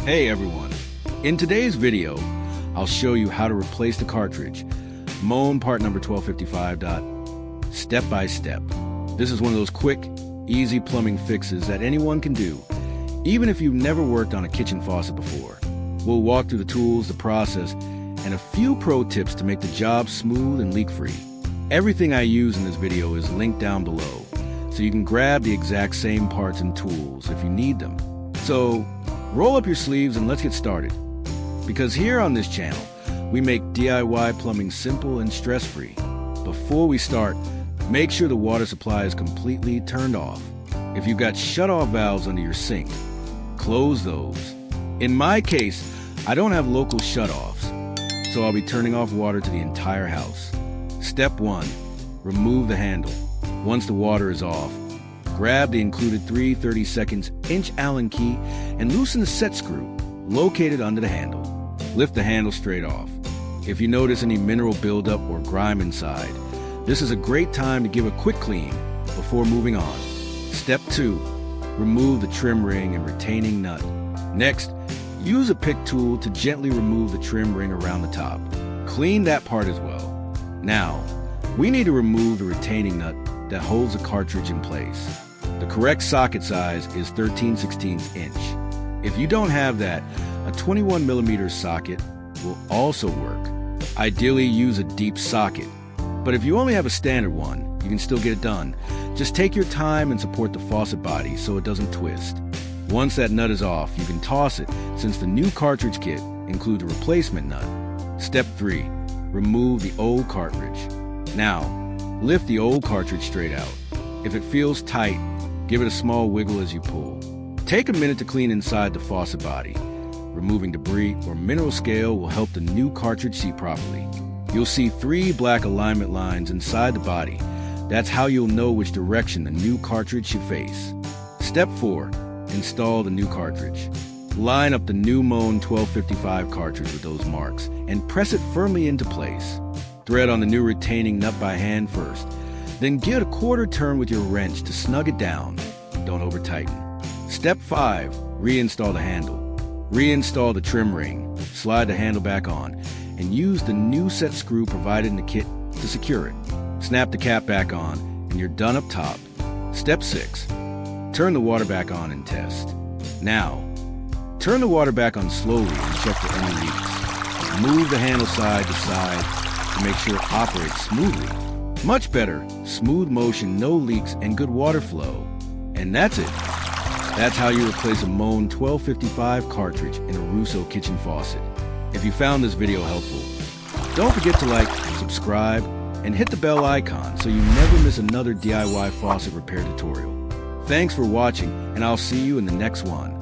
Hey everyone, in today's video, I'll show you how to replace the cartridge, Moen part number 1255. Step by step. This is one of those quick, easy plumbing fixes that anyone can do, even if you've never worked on a kitchen faucet before. We'll walk through the tools, the process, and a few pro tips to make the job smooth and leak-free. Everything I use in this video is linked down below, so you can grab the exact same parts and tools if you need them. So, roll up your sleeves and let's get started. Because here on this channel, we make DIY plumbing simple and stress-free. Before we start, make sure the water supply is completely turned off. If you've got shut-off valves under your sink, close those. In my case, I don't have local shut-offs, so I'll be turning off water to the entire house. Step 1. Remove the handle. Once the water is off, grab the included 3/32 inch Allen key and loosen the set screw located under the handle. Lift the handle straight off. If you notice any mineral buildup or grime inside, this is a great time to give a quick clean before moving on. Step 2. Remove the trim ring and retaining nut. Next, use a pick tool to gently remove the trim ring around the top. Clean that part as well. Now, we need to remove the retaining nut that holds the cartridge in place. The correct socket size is 13/16 inch. If you don't have that, a 21mm socket will also work. Ideally, use a deep socket. But if you only have a standard one, you can still get it done. Just take your time and support the faucet body so it doesn't twist. Once that nut is off, you can toss it since the new cartridge kit includes a replacement nut. Step 3. Remove the old cartridge. Now, lift the old cartridge straight out. If it feels tight, give it a small wiggle as you pull. Take a minute to clean inside the faucet body. Removing debris or mineral scale will help the new cartridge seat properly. You'll see 3 black alignment lines inside the body. That's how you'll know which direction the new cartridge should face. Step 4. Install the new cartridge. Line up the new Moen 1255 cartridge with those marks and press it firmly into place. Thread on the new retaining nut by hand first. Then give it a quarter turn with your wrench to snug it down. Don't over-tighten. Step 5. Reinstall the handle. Reinstall the trim ring. Slide the handle back on and use the new set screw provided in the kit to secure it. Snap the cap back on and you're done up top. Step 6. Turn the water back on and test. Now, turn the water back on slowly and check for any leaks. Move the handle side to side to make sure it operates smoothly. Much better, smooth motion, no leaks, and good water flow. And that's it. That's how you replace a Moen 1255 cartridge in a Russo kitchen faucet. If you found this video helpful, don't forget to like, subscribe, and hit the bell icon so you never miss another DIY faucet repair tutorial. Thanks for watching, and I'll see you in the next one.